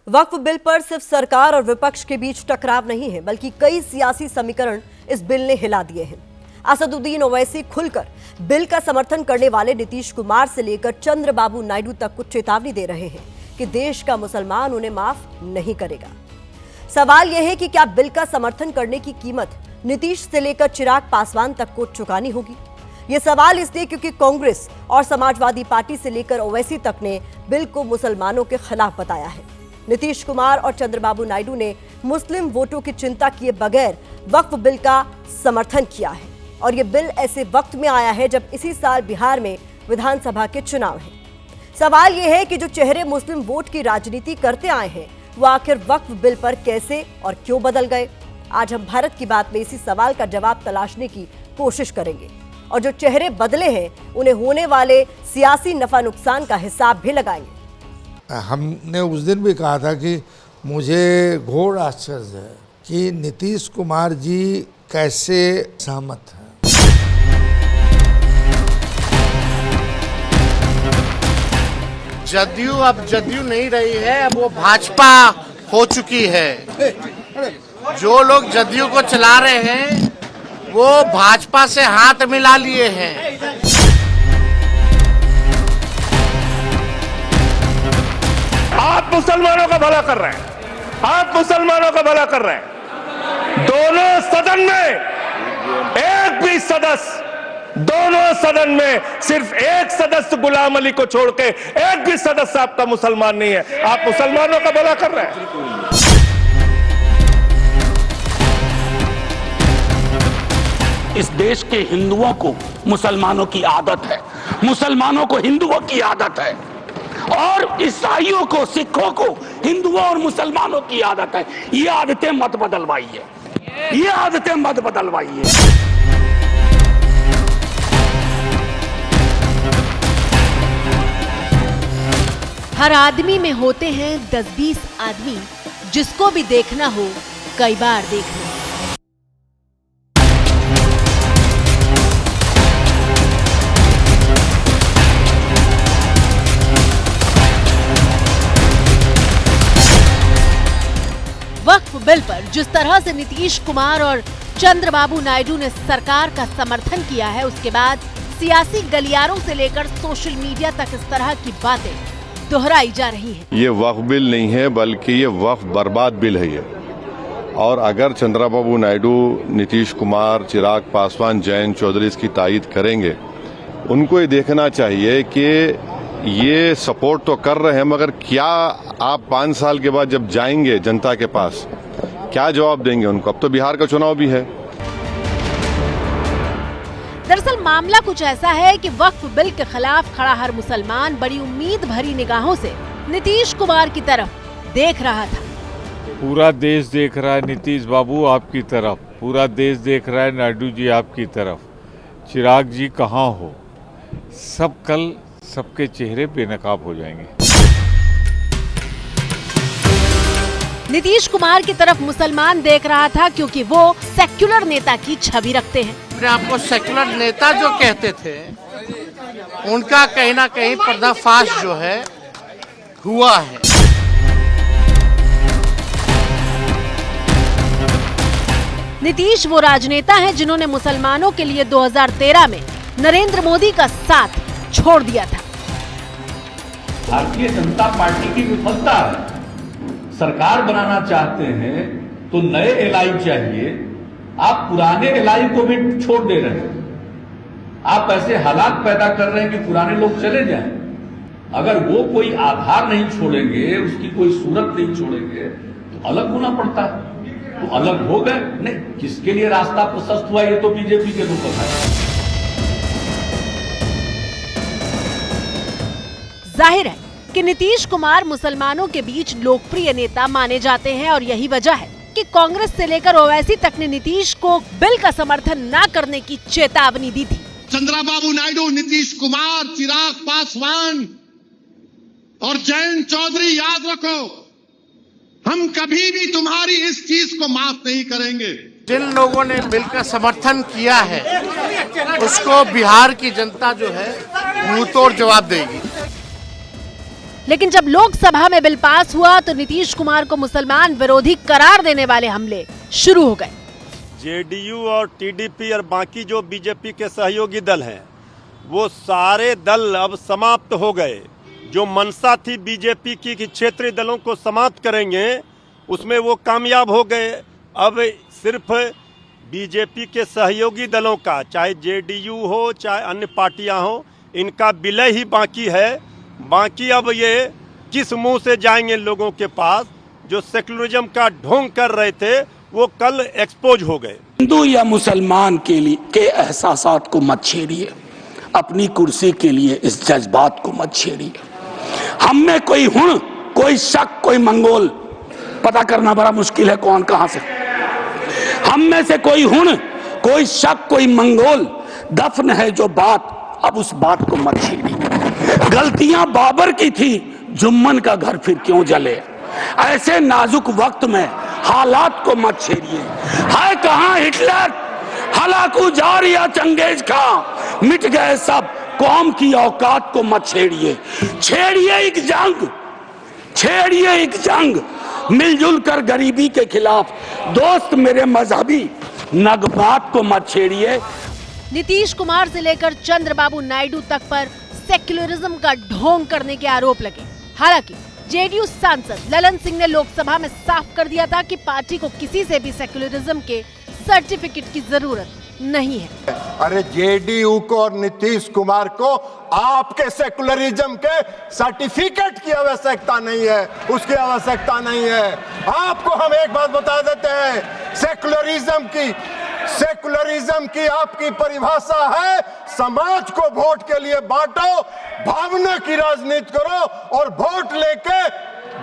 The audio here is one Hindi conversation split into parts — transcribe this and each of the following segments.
वक्फ बिल पर सिर्फ सरकार और विपक्ष के बीच टकराव नहीं है, बल्कि कई सियासी समीकरण इस बिल ने हिला दिए हैं। असदुद्दीन ओवैसी खुलकर बिल का समर्थन करने वाले नीतीश कुमार से लेकर चंद्रबाबू नायडू तक को चेतावनी दे रहे हैं कि देश का मुसलमान उन्हें माफ नहीं करेगा। सवाल यह है कि क्या बिल का समर्थन करने की कीमत नीतीश से लेकर चिराग पासवान तक को चुकानी होगी? ये सवाल इसलिए क्योंकि कांग्रेस और समाजवादी पार्टी से लेकर ओवैसी तक ने बिल को मुसलमानों के खिलाफ बताया है। नीतीश कुमार और चंद्रबाबू नायडू ने मुस्लिम वोटों की चिंता किए बगैर वक्फ बिल का समर्थन किया है और ये बिल ऐसे वक्त में आया है जब इसी साल बिहार में विधानसभा के चुनाव हैं। सवाल यह है कि जो चेहरे मुस्लिम वोट की राजनीति करते आए हैं वो आखिर वक्फ बिल पर कैसे और क्यों बदल गए? आज हम भारत की बात में इसी सवाल का जवाब तलाशने की कोशिश करेंगे और जो चेहरे बदले हैं उन्हें होने वाले सियासी नफा नुकसान का हिसाब भी लगाएंगे। हमने उस दिन भी कहा था कि मुझे घोर आश्चर्य है कि नीतीश कुमार जी कैसे सहमत हैं। जदयू अब जदयू नहीं रही है, अब वो भाजपा हो चुकी है। जो लोग जदयू को चला रहे हैं वो भाजपा से हाथ मिला लिए हैं। आप मुसलमानों का भला कर रहे हैं, आप मुसलमानों का भला कर रहे हैं। दोनों सदन में एक भी सदस्य, दोनों सदन में सिर्फ एक सदस्य गुलाम अली को छोड़ के एक भी सदस्य आपका मुसलमान नहीं है। आप मुसलमानों का भला कर रहे हैं। इस देश के हिंदुओं को मुसलमानों की आदत है, मुसलमानों को हिंदुओं की आदत है और ईसाइयों को, सिखों को हिंदुओं और मुसलमानों की आदत है। ये आदतें मत बदलवाइए, ये आदतें मत बदलवाइए। हर आदमी में होते हैं 10-20 आदमी, जिसको भी देखना हो कई बार देख लो। वक्फ बिल पर जिस तरह से नीतीश कुमार और चंद्रबाबू नायडू ने सरकार का समर्थन किया है, उसके बाद सियासी गलियारों से लेकर सोशल मीडिया तक इस तरह की बातें दोहराई जा रही हैं। ये वक्फ बिल नहीं है, बल्कि ये वक्फ बर्बाद बिल है ये। और अगर चंद्रबाबू नायडू, नीतीश कुमार, चिराग पासवान, जयंत चौधरी इसकी तायीद करेंगे, उनको ये देखना चाहिए कि ये सपोर्ट तो कर रहे हैं, मगर क्या आप 5 साल के बाद जब जाएंगे जनता के पास, क्या जवाब देंगे उनको? अब तो बिहार का चुनाव भी है। दरअसल मामला कुछ ऐसा है कि वक्फ बिल के खिलाफ खड़ा हर मुसलमान बड़ी उम्मीद भरी निगाहों से नीतीश कुमार की तरफ देख रहा था। पूरा देश देख रहा है नीतीश बाबू आपकी तरफ, पूरा देश देख रहा है नायडू जी आपकी तरफ। चिराग जी कहाँ हो? सब कल सबके चेहरे बेनकाब हो जाएंगे। नीतीश कुमार की तरफ मुसलमान देख रहा था क्योंकि वो सेक्युलर नेता की छवि रखते हैं। अपने आपको सेक्युलर नेता जो कहते थे, उनका कहीं ना कहीं पर्दाफाश जो है हुआ है। नीतीश वो राजनेता हैं जिन्होंने मुसलमानों के लिए 2013 में नरेंद्र मोदी का साथ छोड़ दिया था। भारतीय जनता पार्टी की विफलता है। सरकार बनाना चाहते हैं तो नए एलआई चाहिए, आप पुराने एलआई को भी छोड़ दे रहे हैं। आप ऐसे हालात पैदा कर रहे हैं कि पुराने लोग चले जाएं। अगर वो कोई आधार नहीं छोड़ेंगे, उसकी कोई सूरत नहीं छोड़ेंगे तो अलग होना पड़ता है। तो अलग हो गए नहीं, किसके लिए रास्ता प्रशस्त हुआ ये तो बीजेपी के को पता है। जाहिर है कि नीतीश कुमार मुसलमानों के बीच लोकप्रिय नेता माने जाते हैं और यही वजह है कि कांग्रेस से लेकर ओवैसी तक ने नीतीश को बिल का समर्थन न करने की चेतावनी दी थी। चंद्रबाबू नायडू, नीतीश कुमार, चिराग पासवान और जयंत चौधरी, याद रखो, हम कभी भी तुम्हारी इस चीज को माफ नहीं करेंगे। जिन लोगों ने बिल का समर्थन किया है उसको बिहार की जनता जो है मुंह तोड़ जवाब देगी। लेकिन जब लोकसभा में बिल पास हुआ तो नीतीश कुमार को मुसलमान विरोधी करार देने वाले हमले शुरू हो गए। जेडीयू और टीडीपी और बाकी जो बीजेपी के सहयोगी दल हैं, वो सारे दल अब समाप्त हो गए। जो मंशा थी बीजेपी की कि क्षेत्रीय दलों को समाप्त करेंगे, उसमें वो कामयाब हो गए। अब सिर्फ बीजेपी के सहयोगी दलों का, चाहे जेडीयू हो चाहे अन्य पार्टियां हो, इनका विलय ही बाकी है। बाकी अब ये किस मुंह से जाएंगे लोगों के पास? जो सेकुलरिज्म का ढोंग कर रहे थे वो कल एक्सपोज हो गए। हिंदू या मुसलमान के लिए के एहसासात को मत छेड़िए, अपनी कुर्सी के लिए इस जज्बात को मत छेड़िए। हम में कोई हुण, कोई शक, कोई मंगोल, पता करना बड़ा मुश्किल है कौन कहां से। हम में से कोई हुण, कोई शक, कोई मंगोल, दफन है जो बात, अब उस बात को मत छेड़िए। गलतियां बाबर की थी, जुम्मन का घर फिर क्यों जले। ऐसे नाजुक वक्त में हालात को मत छेड़िए। है कहां हिटलर, हलाकू जार या चंगेज खां, मिट गए सब, कौम की औकात को मत छेड़िए। छेड़िए एक जंग, छेड़िए एक जंग, मिलजुल कर गरीबी के खिलाफ। दोस्त मेरे मजहबी नगबात को मत छेड़िए। नीतीश कुमार से लेकर चंद्रबाबू नायडू तक पर सेक्युलरिज्म का ढोंग करने के आरोप लगे। हालांकि जेडीयू सांसद ललन सिंह ने लोकसभा में साफ कर दिया था कि पार्टी को किसी से भी सेक्युलरिज्म के सर्टिफिकेट की जरूरत नहीं है। अरे जेडीयू को और नीतीश कुमार को आपके सेकुलरिज्म के सर्टिफिकेट की आवश्यकता नहीं है, उसकी आवश्यकता नहीं है। आपको हम एक बात बता देते हैं, सेकुलरिज्म की आपकी परिभाषा है समाज को वोट के लिए बांटो, भावना की राजनीति करो और वोट लेके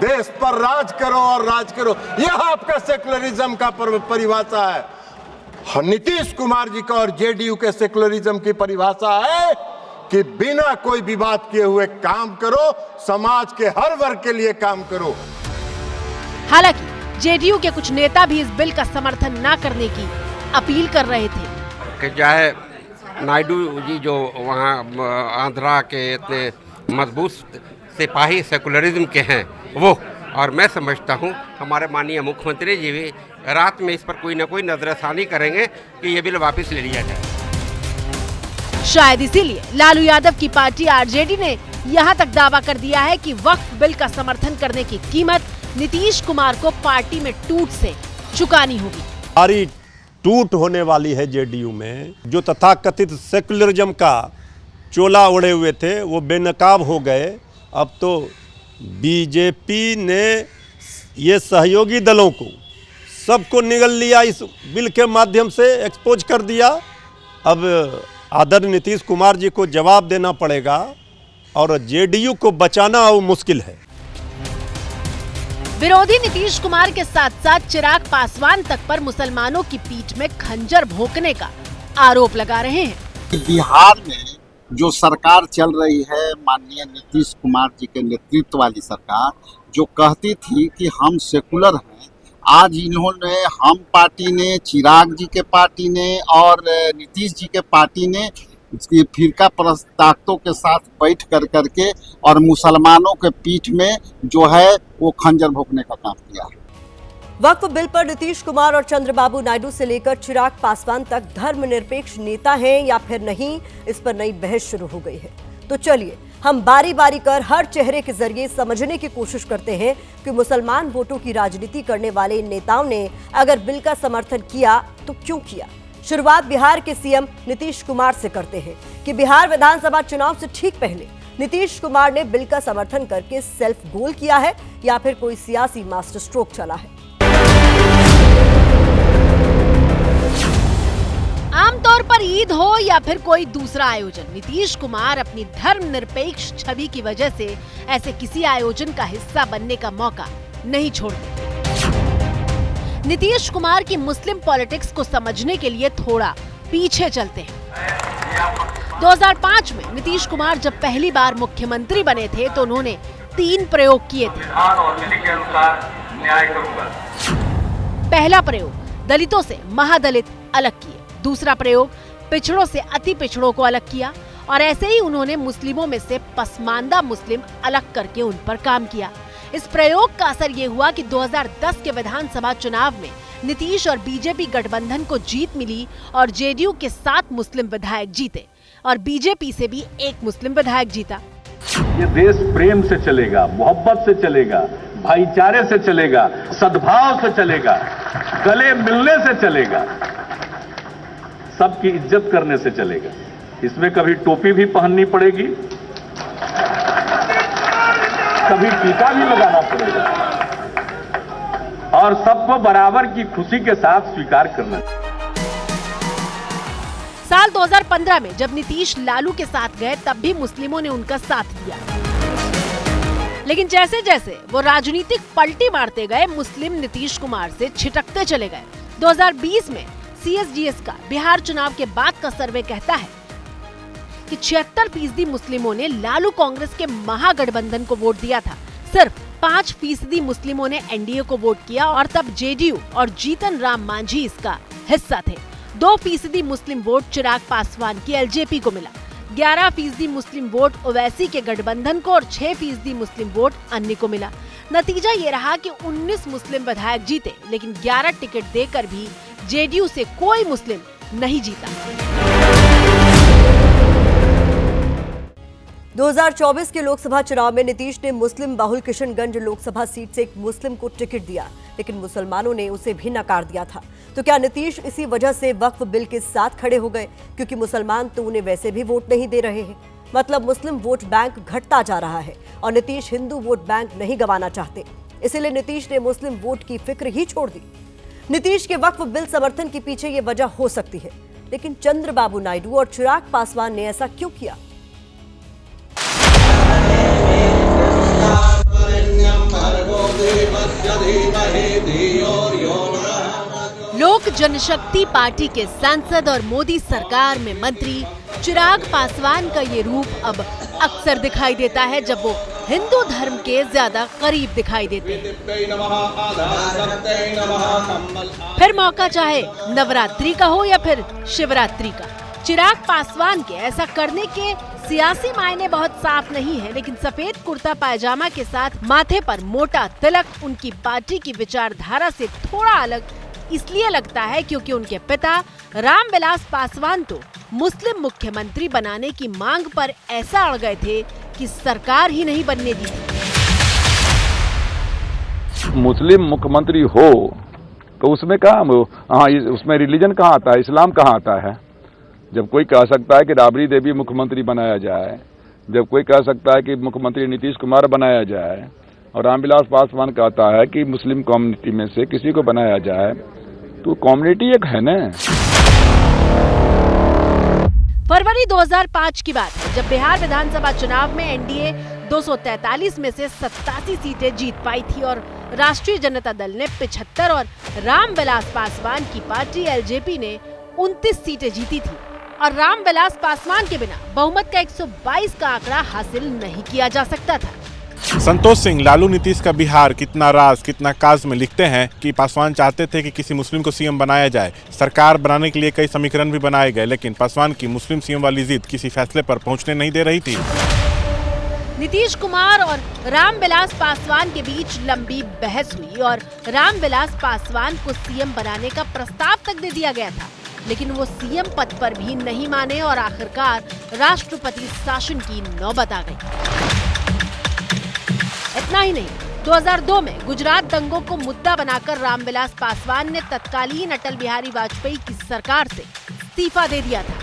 देश पर राज करो और राज करो। यह आपका सेकुलरिज्म का परिभाषा है। नीतीश कुमार जी का और जेडीयू के सेकुलरिज्म की परिभाषा है कि बिना कोई विवाद किए हुए काम करो, समाज के हर वर्ग के लिए काम करो। हालांकि जेडीयू के कुछ नेता भी इस बिल का समर्थन न करने की अपील कर रहे थे कि चाहे नायडू जी जो वहाँ आंध्रा के इतने मजबूत सिपाही सेकुलरिज्म के हैं वो, और मैं समझता हूँ हमारे माननीय मुख्यमंत्री जी भी रात में इस पर कोई न कोई नजरसानी करेंगे कि ये बिल वापस ले लिया जाए। शायद इसीलिए लालू यादव की पार्टी आरजेडी ने यहाँ तक दावा कर दिया है कि वक्फ बिल का समर्थन करने की कीमत नीतीश कुमार को पार्टी में टूट से चुकानी होगी। सारी टूट होने वाली है जेडीयू में। जो तथाकथित सेकुलरिज्म का चोला ओढ़े हुए थे वो बेनकाब हो गए। अब तो बीजेपी ने ये सहयोगी दलों को सबको निगल लिया, इस बिल के माध्यम से एक्सपोज कर दिया। अब आदरणीय नीतीश कुमार जी को जवाब देना पड़ेगा और जेडीयू को बचाना वो मुश्किल है। विरोधी नीतीश कुमार के साथ साथ चिराग पासवान तक पर मुसलमानों की पीठ में खंजर भोंकने का आरोप लगा रहे हैं। बिहार में जो सरकार चल रही है, माननीय नीतीश कुमार जी के नेतृत्व वाली सरकार, जो कहती थी कि हम सेकुलर हैं, आज इन्होंने, हम पार्टी ने, चिराग जी के पार्टी ने और नीतीश जी के पार्टी ने फिरका परस्त ताकतों के साथ बैठ कर करके और मुसलमानों के पीठ में जो है वो खंजर भोंकने का काम किया है। वक्फ बिल पर नीतीश कुमार और चंद्रबाबू नायडू से लेकर चिराग पासवान तक धर्मनिरपेक्ष नेता हैं या फिर नहीं, इस पर नई बहस शुरू हो गई है। तो चलिए हम बारी बारी कर हर चेहरे के जरिए समझने की कोशिश करते हैं कि मुसलमान वोटों की राजनीति करने वाले इन नेताओं ने अगर बिल का समर्थन किया तो क्यों किया। शुरुआत बिहार के सीएम नीतीश कुमार से करते हैं कि बिहार विधानसभा चुनाव से ठीक पहले नीतीश कुमार ने बिल का समर्थन करके सेल्फ गोल किया है या फिर कोई सियासी मास्टर स्ट्रोक चला है। आमतौर पर ईद हो या फिर कोई दूसरा आयोजन, नीतीश कुमार अपनी धर्मनिरपेक्ष छवि की वजह से ऐसे किसी आयोजन का हिस्सा बनने का मौका नहीं छोड़ते। नीतीश कुमार की मुस्लिम पॉलिटिक्स को समझने के लिए थोड़ा पीछे चलते हैं। 2005 में नीतीश कुमार जब पहली बार मुख्यमंत्री बने थे तो उन्होंने 3 प्रयोग किए थे। पहला प्रयोग, दलितों से महादलित अलग किए। दूसरा प्रयोग, पिछड़ों से अति पिछड़ों को अलग किया। और ऐसे ही उन्होंने मुस्लिमों में से पसमानदा मुस्लिम अलग करके उन पर काम किया। इस प्रयोग का असर ये हुआ कि 2010 के विधानसभा चुनाव में नीतीश और बीजेपी गठबंधन को जीत मिली और जेडीयू के 7 मुस्लिम विधायक जीते और बीजेपी से भी 1 मुस्लिम विधायक जीता। ये देश प्रेम से चलेगा, मोहब्बत से चलेगा, भाईचारे से चलेगा, सद्भाव से चलेगा, गले मिलने से चलेगा, सबकी इज्जत करने से चलेगा। इसमें कभी टोपी भी पहननी पड़ेगी, कभी टीका भी लगाना पड़ेगा और सबको बराबर की खुशी के साथ स्वीकार करना। साल 2015 में जब नीतीश लालू के साथ गए तब भी मुस्लिमों ने उनका साथ दिया, लेकिन जैसे जैसे वो राजनीतिक पलटी मारते गए मुस्लिम नीतीश कुमार से छिटकते चले गए। 2020 में CSDS का बिहार चुनाव के बाद का सर्वे कहता है कि 76% मुस्लिमों ने लालू कांग्रेस के महागठबंधन को वोट दिया था। सिर्फ 5% मुस्लिमों ने एनडीए को वोट किया और तब जेडीयू और जीतन राम मांझी इसका हिस्सा थे। 2% मुस्लिम वोट चिराग पासवान की एलजेपी को मिला, 11% मुस्लिम वोट ओवैसी के गठबंधन को और 6% मुस्लिम वोट अन्य को मिला। नतीजा ये रहा कि 19 मुस्लिम विधायक जीते, लेकिन 11 टिकट देकर भी जेडीयू से कोई मुस्लिम नहीं जीता। 2024 के लोकसभा चुनाव में नीतीश ने मुस्लिम बहुल किशनगंज लोकसभा सीट से एक मुस्लिम को टिकट दिया, लेकिन मुसलमानों ने उसे भी नकार दिया था। तो क्या नीतीश इसी वजह से वक्फ बिल के साथ खड़े हो गए, क्योंकि मुसलमान तो उन्हें वैसे भी वोट नहीं दे रहे हैं? मतलब मुस्लिम वोट बैंक घटता जा रहा है और नीतीश हिंदू वोट बैंक नहीं गंवाना चाहते, इसीलिए नीतीश ने मुस्लिम वोट की फिक्र ही छोड़ दी। नीतीश के वक्फ बिल समर्थन के पीछे ये वजह हो सकती है, लेकिन चंद्रबाबू नायडू और चिराग पासवान ने ऐसा क्यों किया? लोक जनशक्ति पार्टी के सांसद और मोदी सरकार में मंत्री चिराग पासवान का ये रूप अब अक्सर दिखाई देता है जब वो हिंदू धर्म के ज्यादा करीब दिखाई देते हैं। फिर मौका चाहे नवरात्रि का हो या फिर शिवरात्रि का, चिराग पासवान के ऐसा करने के सियासी मायने बहुत साफ नहीं है, लेकिन सफेद कुर्ता पायजामा के साथ माथे पर मोटा तिलक उनकी पार्टी की विचारधारा से थोड़ा अलग इसलिए लगता है क्योंकि उनके पिता रामविलास पासवान तो मुस्लिम मुख्यमंत्री बनाने की मांग पर ऐसा अड़ गए थे कि सरकार ही नहीं बनने दी। मुस्लिम मुख्यमंत्री हो तो उसमें उसमें रिलीजन कहाँ आता है, इस्लाम कहाँ आता है? जब कोई कह सकता है कि राबड़ी देवी मुख्यमंत्री बनाया जाए, जब कोई कह सकता है कि मुख्यमंत्री नीतीश कुमार बनाया जाए, और रामविलास पासवान कहता है कि मुस्लिम कम्युनिटी में से किसी को बनाया जाए, तो कम्युनिटी एक है ना। फरवरी 2005 की बात है जब बिहार विधानसभा चुनाव में एनडीए 243 में से 87 सीटें जीत पाई थी और राष्ट्रीय जनता दल ने 75 और रामविलास पासवान की पार्टी एलजेपी ने 29 सीटें जीती थी और रामविलास पासवान के बिना बहुमत का 122 का आंकड़ा हासिल नहीं किया जा सकता था। संतोष सिंह लालू नीतीश का बिहार कितना राज कितना काज में लिखते हैं कि पासवान चाहते थे कि किसी मुस्लिम को सीएम बनाया जाए। सरकार बनाने के लिए कई समीकरण भी बनाए गए, लेकिन पासवान की मुस्लिम सीएम वाली जिद किसी फैसले पर पहुंचने नहीं दे रही थी। नीतीश कुमार और रामविलास पासवान के बीच लंबी बहस हुई और रामविलास पासवान को सीएम बनाने का प्रस्ताव तक दे दिया गया था, लेकिन वो सीएम पद पर भी नहीं माने और आखिरकार राष्ट्रपति शासन की नौबत आ गई। इतना ही नहीं, 2002 में गुजरात दंगों को मुद्दा बनाकर रामविलास पासवान ने तत्कालीन अटल बिहारी वाजपेयी की सरकार से इस्तीफा दे दिया था।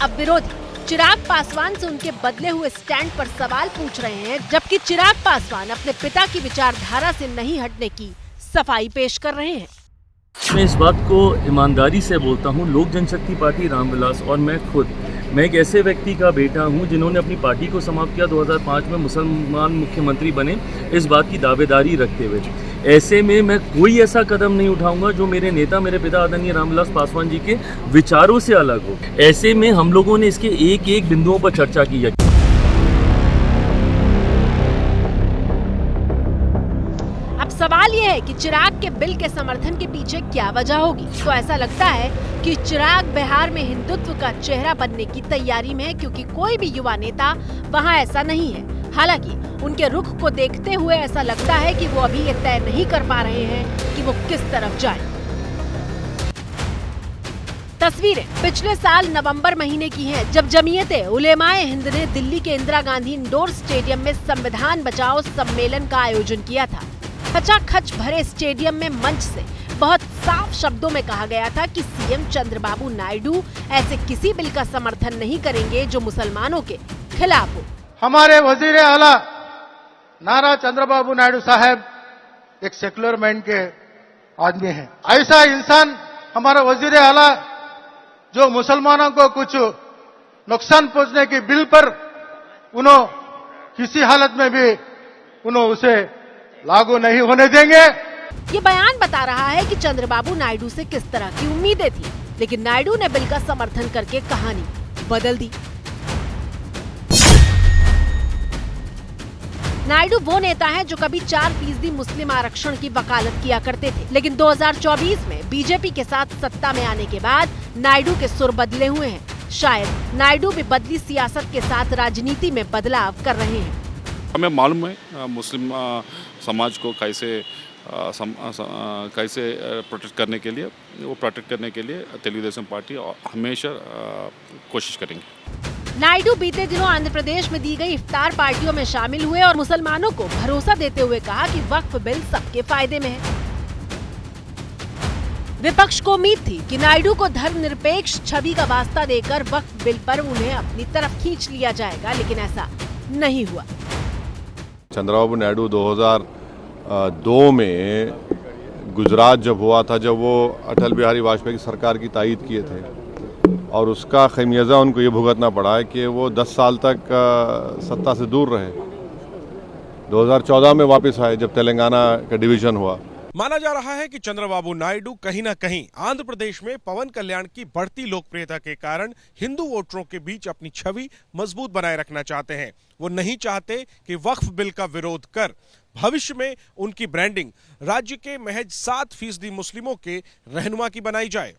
अब विरोधी चिराग पासवान से उनके बदले हुए स्टैंड पर सवाल पूछ रहे हैं, जबकि चिराग पासवान अपने पिता की विचारधारा से नहीं हटने की सफाई पेश कर रहे हैं। मैं इस बात को ईमानदारी से बोलता हूँ, लोक जनशक्ति पार्टी रामविलास और मैं एक ऐसे व्यक्ति का बेटा हूँ जिन्होंने अपनी पार्टी को समाप्त किया 2005 में मुसलमान मुख्यमंत्री बने, इस बात की दावेदारी रखते हुए। ऐसे में मैं कोई ऐसा कदम नहीं उठाऊंगा जो मेरे नेता मेरे पिता आदरणीय रामविलास पासवान जी के विचारों से अलग हो। ऐसे में हम लोगों ने इसके एक एक बिंदुओं पर चर्चा की है। अब सवाल ये है कि चिराग के बिल के समर्थन के पीछे क्या वजह होगी, तो ऐसा लगता है कि चिराग बिहार में हिंदुत्व का चेहरा बनने की तैयारी में है, क्योंकि कोई भी युवा नेता वहां ऐसा नहीं है। हालांकि उनके रुख को देखते हुए ऐसा लगता है कि वो अभी ये तय नहीं कर पा रहे हैं कि वो किस तरफ जाएं। तस्वीरें पिछले साल नवंबर महीने की हैं, जब जमीयते उलेमाए हिंद ने दिल्ली के इंदिरा गांधी इंडोर स्टेडियम में संविधान बचाओ सम्मेलन का आयोजन किया था। खचाखच भरे स्टेडियम में मंच से बहुत साफ शब्दों में कहा गया था कि सीएम चंद्रबाबू नायडू ऐसे किसी बिल का समर्थन नहीं करेंगे जो मुसलमानों के खिलाफ हो। हमारे वजीर आला नारा चंद्रबाबू नायडू साहब एक सेकुलर माइंड के आदमी हैं। ऐसा इंसान हमारा वजीर आला जो मुसलमानों को कुछ नुकसान पहुंचने की बिल पर उन्होंने किसी हालत में भी उन्होंने उसे लागू नहीं होने देंगे। ये बयान बता रहा है कि चंद्रबाबू नायडू से किस तरह की उम्मीदें थी, लेकिन नायडू ने बिल का समर्थन करके कहानी बदल दी। नायडू वो नेता हैं जो कभी 4% मुस्लिम आरक्षण की वकालत किया करते थे, लेकिन 2024 में बीजेपी के साथ सत्ता में आने के बाद नायडू के सुर बदले हुए हैं। शायद नायडू भी बदली सियासत के साथ राजनीति में बदलाव कर रहे हैं। हमें मालूम है मुस्लिम समाज को कैसे प्रोटेक्ट करने के लिए तेलुगुदेशम पार्टी हमेशा कोशिश करेंगे। नायडू बीते दिनों आंध्र प्रदेश में दी गई इफ्तार पार्टियों में शामिल हुए और मुसलमानों को भरोसा देते हुए कहा कि वक्फ बिल सबके फायदे में है। विपक्ष को उम्मीद थी कि नायडू को धर्मनिरपेक्ष छवि का वास्ता देकर वक्फ बिल पर उन्हें अपनी तरफ खींच लिया जाएगा, लेकिन ऐसा नहीं हुआ। चंद्रबाबू नायडू 2002 में गुजरात जब हुआ था, जब वो अटल बिहारी वाजपेयी की सरकार की तायद किए थे, और उसका खमियाजा उनको ये भुगतना पड़ा है कि वो 10 साल तक सत्ता से दूर रहे। 2014 में वापस आए जब तेलंगाना का डिवीजन हुआ। माना जा रहा है कि चंद्रबाबू नायडू कहीं न कहीं आंध्र प्रदेश में पवन कल्याण की बढ़ती लोकप्रियता के कारण हिंदू वोटरों के बीच अपनी छवि मजबूत बनाए रखना चाहते हैं। वो नहीं चाहते कि वक्फ बिल का विरोध कर भविष्य में उनकी ब्रांडिंग राज्य के महज 7% मुस्लिमों के रहनुमा की बनाई जाए।